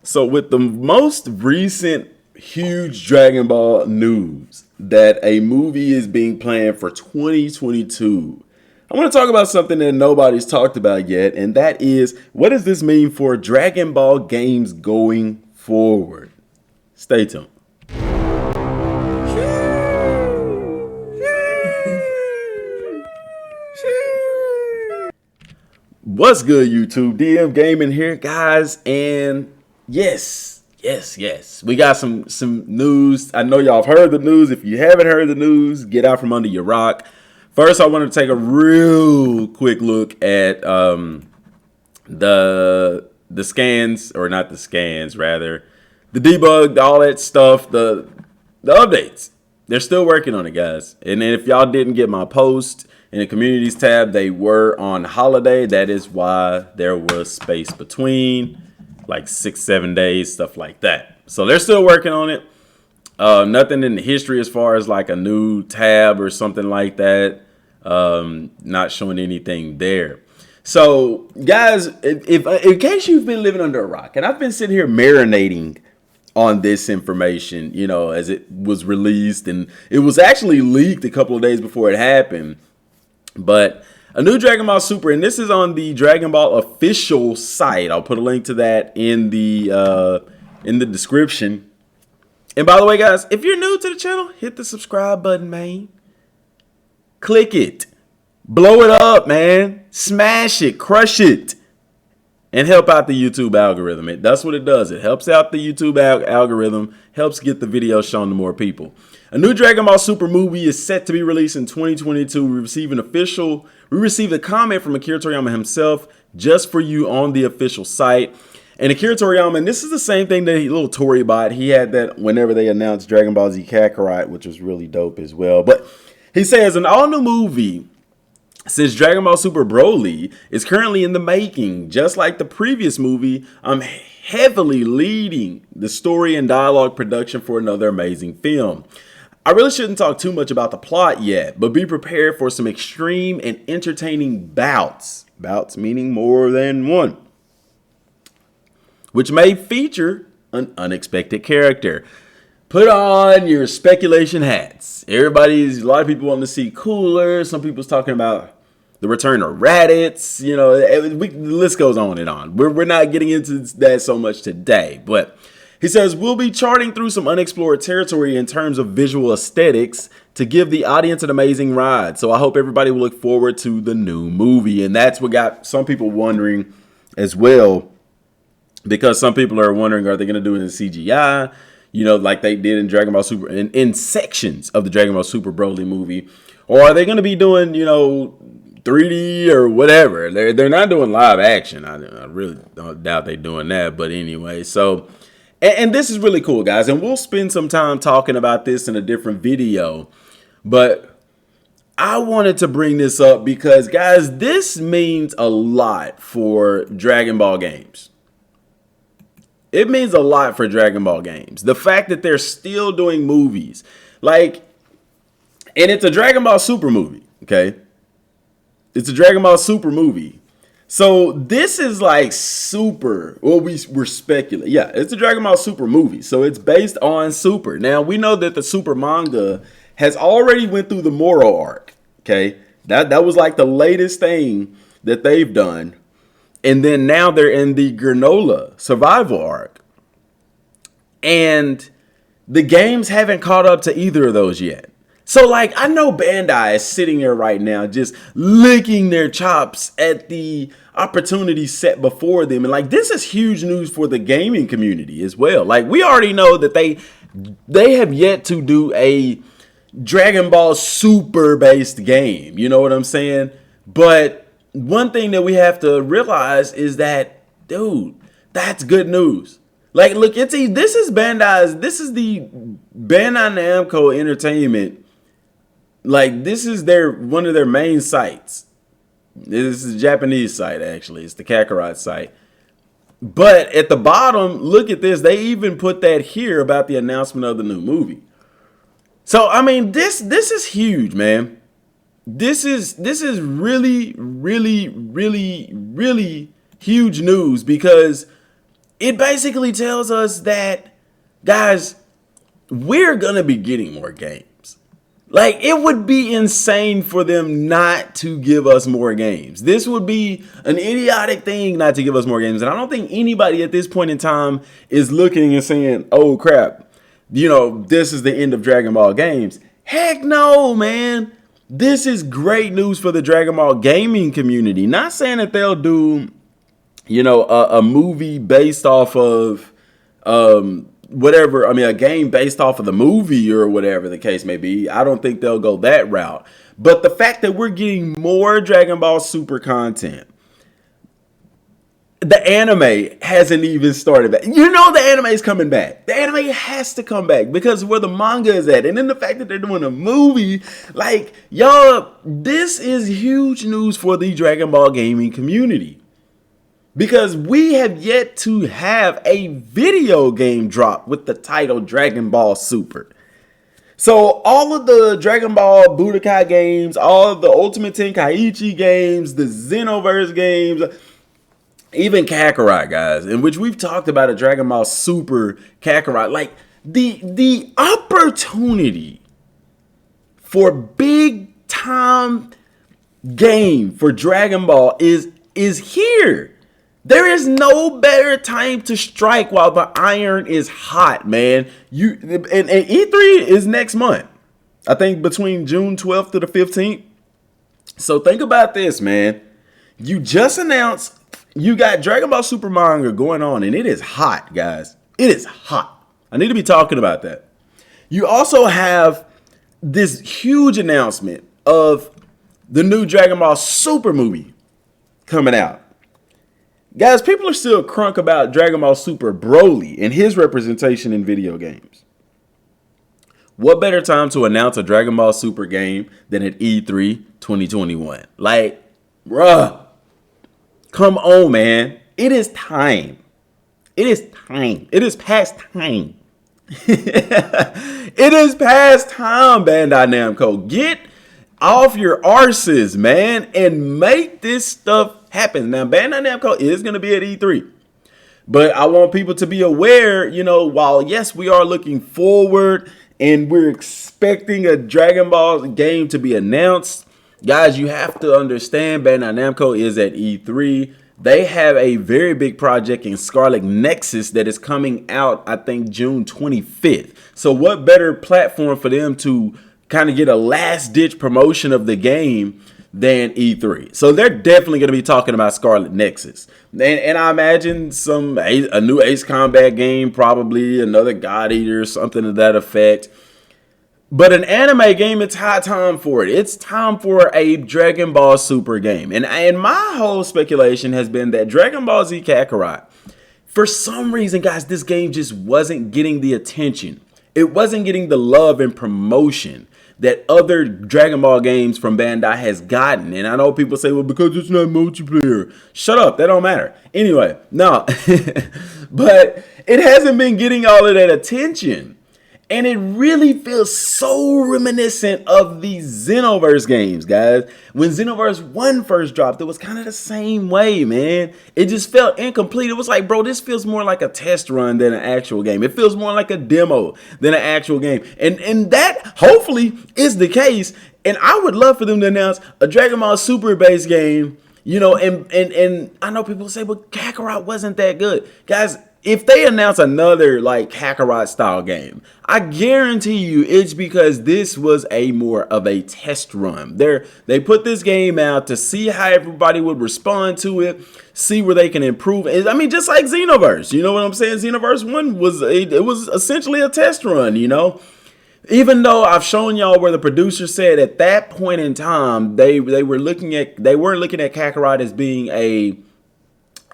So with the most recent huge Dragon Ball news that a movie is being planned for 2022, I want to talk about something that nobody's talked about yet, and that is, what does this mean for Dragon Ball games going forward? Stay tuned. What's good, YouTube? DM Gaming here, guys, and yes, we got some news. I know y'all have heard the news. If you haven't heard the news, get out from under your rock. First, I want to take a real quick look at the scans, or not the scans, rather the debug, all that stuff, the updates. They're still working on it, guys. And if y'all didn't get my post in the communities tab, they were on holiday. That is why there was space between, like 6-7 days, stuff like that. So they're still working on it. Nothing in the history as far as like a new tab or something like that. Not showing anything there. So guys, if in case you've been living under a rock, and I've been sitting here marinating on this information, you know, as it was released, and it was actually leaked a couple of days before it happened. But a new Dragon Ball Super, and this is on the Dragon Ball official site. I'll put a link to that in the description. And by the way, guys, if you're new to the channel, hit the subscribe button, man. Click it. Blow it up, man. Smash it. Crush it. And help out the YouTube algorithm. That's what it does. It helps out the YouTube algorithm. Helps get the video shown to more people. A new Dragon Ball Super movie is set to be released in 2022. We received a comment from Akira Toriyama himself just for you on the official site. And Akira Toriyama, and this is the same thing that little Toribot, he had that whenever they announced Dragon Ball Z Kakarot, which was really dope as well. But he says an all-new movie, since Dragon Ball Super Broly is currently in the making, just like the previous movie, I'm heavily leading the story and dialogue production for another amazing film. I really shouldn't talk too much about the plot yet, but be prepared for some extreme and entertaining bouts. Bouts meaning more than one, which may feature an unexpected character. Put on your speculation hats. A lot of people want to see Cooler. Some people's talking about the return of Raditz. You know, the list goes on and on. We're not getting into that so much today, but he says, we'll be charting through some unexplored territory in terms of visual aesthetics to give the audience an amazing ride. So I hope everybody will look forward to the new movie. And that's what got some people wondering as well, because some people are wondering, are they going to do it in CGI? You know, like they did in Dragon Ball Super, in sections of the Dragon Ball Super Broly movie? Or are they going to be doing, you know, 3D or whatever? They're not doing live action. I really don't doubt they're doing that. But anyway, so... And this is really cool, guys, and we'll spend some time talking about this in a different video. But I wanted to bring this up because, guys, this means a lot for Dragon Ball games. It means a lot for Dragon Ball games. The fact that they're still doing movies. Like, and it's a Dragon Ball Super movie, okay? It's a Dragon Ball Super movie. So this is like Super, well, we're speculating. Yeah, it's a Dragon Ball Super movie. So it's based on Super. Now, we know that the Super manga has already went through the Moro arc, okay? That was like the latest thing that they've done. And then now they're in the Granola survival arc. And the games haven't caught up to either of those yet. So, like, I know Bandai is sitting there right now just licking their chops at the opportunity set before them. And, like, this is huge news for the gaming community as well. Like, we already know that they have yet to do a Dragon Ball Super-based game. You know what I'm saying? But one thing that we have to realize is that, dude, that's good news. Like, look, this is the Bandai Namco Entertainment. Like, this is one of their main sites. This is a Japanese site, actually. It's the Kakarot site. But at the bottom, look at this. They even put that here about the announcement of the new movie. So, I mean, this is huge, man. This is really, really, really, really huge news, because it basically tells us that, guys, we're going to be getting more games. Like, it would be insane for them not to give us more games. This would be an idiotic thing not to give us more games. And I don't think anybody at this point in time is looking and saying, oh, crap, this is the end of Dragon Ball games. Heck no, man. This is great news for the Dragon Ball gaming community. Not saying that they'll do, a movie based off of a game based off of the movie or whatever the case may be. I don't think they'll go that route. But the fact that we're getting more Dragon Ball Super content, the anime hasn't even started back. The anime is coming back. The anime has to come back because where the manga is at. And then the fact that they're doing a movie, like, y'all, this is huge news for the Dragon Ball gaming community. Because we have yet to have a video game drop with the title Dragon Ball Super. So all of the Dragon Ball Budokai games, all of the Ultimate Tenkaichi games, the Xenoverse games, even Kakarot, guys, in which we've talked about a Dragon Ball Super Kakarot, like the opportunity for big time game for Dragon Ball is here. There is no better time to strike while the iron is hot, man. And E3 is next month. I think between June 12th to the 15th. So think about this, man. You just announced you got Dragon Ball Super manga going on, and it is hot, guys. It is hot. I need to be talking about that. You also have this huge announcement of the new Dragon Ball Super movie coming out. Guys, people are still crunk about Dragon Ball Super Broly and his representation in video games. What better time to announce a Dragon Ball Super game than at E3 2021? Like, bruh, come on, man. It is time. It is time. It is past time. It is past time, Bandai Namco. Get off your arses, man, and make this stuff happen. Now, Bandai Namco is going to be at E3, but I want people to be aware, while yes, we are looking forward and we're expecting a Dragon Ball game to be announced, guys, you have to understand Bandai Namco is at E3. They have a very big project in Scarlet Nexus that is coming out, I think, June 25th. So what better platform for them to kind of get a last-ditch promotion of the game than E3? So they're definitely going to be talking about Scarlet Nexus. And I imagine a new Ace Combat game, probably another God Eater, something to that effect. But an anime game, it's high time for it. It's time for a Dragon Ball Super game. And my whole speculation has been that Dragon Ball Z Kakarot, for some reason, guys, this game just wasn't getting the attention. It wasn't getting the love and promotion that other Dragon Ball games from Bandai has gotten. And I know people say, well, because it's not multiplayer. Shut up. That don't matter. Anyway, no. But it hasn't been getting all of that attention. And it really feels so reminiscent of the Xenoverse games, guys. When Xenoverse 1 first dropped, it was kind of the same way, man. It just felt incomplete. It was like, bro, this feels more like a test run than an actual game. It feels more like a demo than an actual game. And that, hopefully, is the case. And I would love for them to announce a Dragon Ball Super based game, and I know people say, but Kakarot wasn't that good. Guys, if they announce another like Kakarot style game, I guarantee you it's because this was a more of a test run. They put this game out to see how everybody would respond to it, see where they can improve. I mean, just like Xenoverse, you know what I'm saying? Xenoverse 1 was essentially a test run, Even though I've shown y'all where the producer said at that point in time they weren't looking at Kakarot as being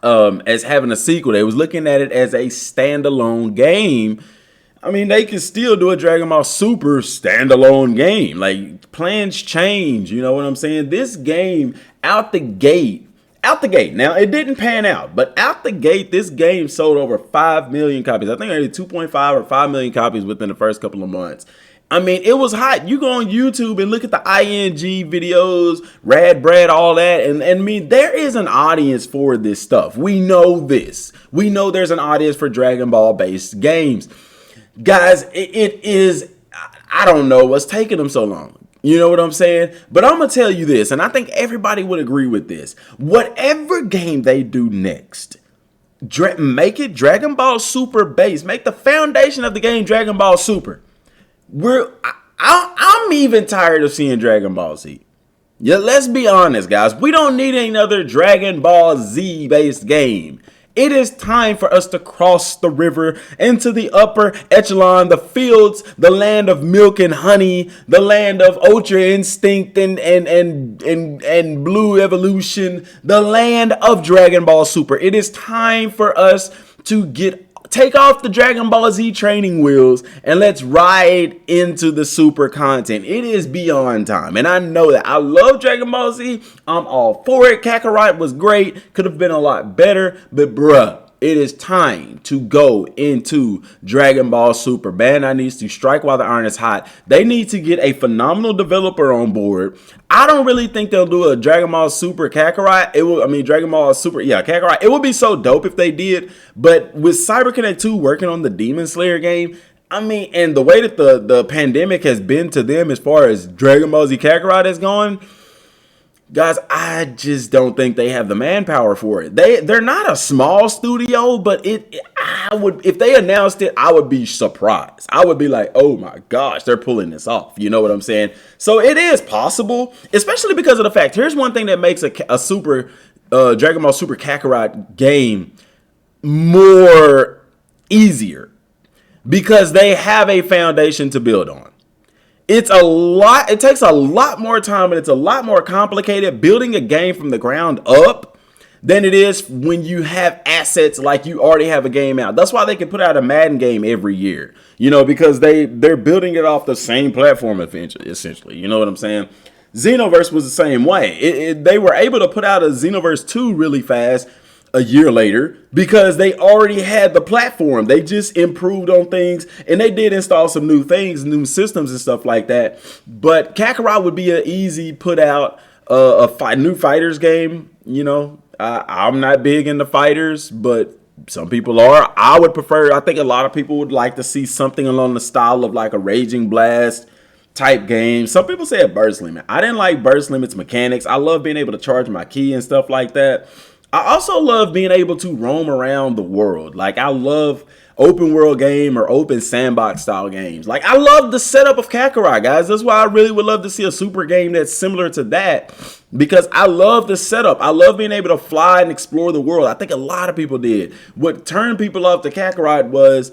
as having a sequel. They was looking at it as a standalone game. I mean, they could still do a Dragon Ball Super standalone game. Like, plans change, you know what I'm saying? This game, out the gate. Now, it didn't pan out, but out the gate, this game sold over 5 million copies. I think only 2.5 or 5 million copies within the first couple of months. I mean, it was hot. You go on YouTube and look at the ING videos, Rad Brad, all that. And I mean, there is an audience for this stuff. We know this. We know there's an audience for Dragon Ball based games. Guys, it is, I don't know what's taking them so long. You know what I'm saying? But I'm going to tell you this, and I think everybody would agree with this. Whatever game they do next, make it Dragon Ball Super based. Make the foundation of the game Dragon Ball Super. I'm even tired of seeing Dragon Ball Z. Yeah, let's be honest, guys. We don't need another Dragon Ball Z based game. It is time for us to cross the river into the upper echelon, the fields, the land of milk and honey, the land of Ultra Instinct and Blue Evolution, the land of Dragon Ball Super. It is time for us to take off the Dragon Ball Z training wheels and let's ride into the Super content. It is beyond time. And I know that. I love Dragon Ball Z. I'm all for it. Kakarot was great. Could have been a lot better. But bruh, it is time to go into Dragon Ball Super. Bandai needs to strike while the iron is hot. They need to get a phenomenal developer on board. I don't really think they'll do a Dragon Ball Super Kakarot. Dragon Ball Super, Kakarot. It would be so dope if they did. But with CyberConnect 2 working on the Demon Slayer game, and the way that the pandemic has been to them as far as Dragon Ball Z Kakarot is going, guys, I just don't think they have the manpower for it. They're not a small studio, but if they announced it, I would be surprised. I would be like, oh my gosh, they're pulling this off. You know what I'm saying? So it is possible, especially because of the fact. Here's one thing that makes a Super Dragon Ball Super Kakarot game more easier, because they have a foundation to build on. It takes a lot more time and it's a lot more complicated building a game from the ground up than it is when you have assets like you already have a game out. That's why they can put out a Madden game every year, because they're building it off the same platform essentially. You know what I'm saying? Xenoverse was the same way. They were able to put out a Xenoverse 2 really fast a year later because they already had the platform. They just improved on things, and they did install some new things, new systems and stuff like that. But Kakarot would be an easy put out new fighters game. I'm not big into fighters, but some people are. I think a lot of people would like to see something along the style of like a Raging Blast type game. Some people say a Burst Limit. I didn't like Burst Limit's mechanics. I love being able to charge my key and stuff like that. I also love being able to roam around the world. Like, I love open world game or open sandbox style games. Like, I love the setup of Kakarot, guys. That's why I really would love to see a super game that's similar to that, because I love the setup. I love being able to fly and explore the world. I think a lot of people did. What turned people off to Kakarot was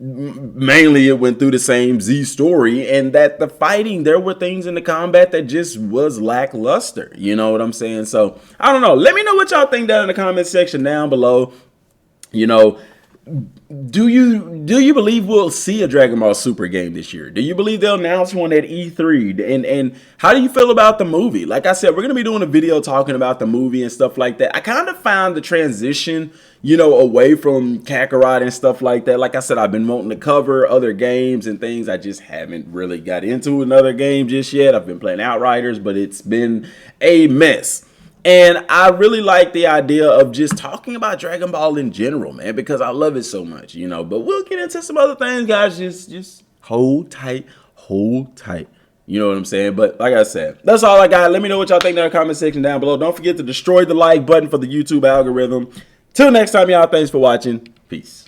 mainly it went through the same Z story, and that the fighting, there were things in the combat that just was lackluster. You know what I'm saying? So I don't know. Let me know what y'all think down in the comment section down below. Do you believe we'll see a Dragon Ball Super game this year? Do you believe they'll announce one at E3? And how do you feel about the movie? Like I said, we're going to be doing a video talking about the movie and stuff like that. I kind of found the transition, away from Kakarot and stuff like that. Like I said, I've been wanting to cover other games and things. I just haven't really got into another game just yet. I've been playing Outriders, but it's been a mess. And I really like the idea of just talking about Dragon Ball in general, man, because I love it so much, But we'll get into some other things, guys. Just hold tight, hold tight. You know what I'm saying? But like I said, that's all I got. Let me know what y'all think in the comment section down below. Don't forget to destroy the like button for the YouTube algorithm. Till next time, y'all, thanks for watching. Peace.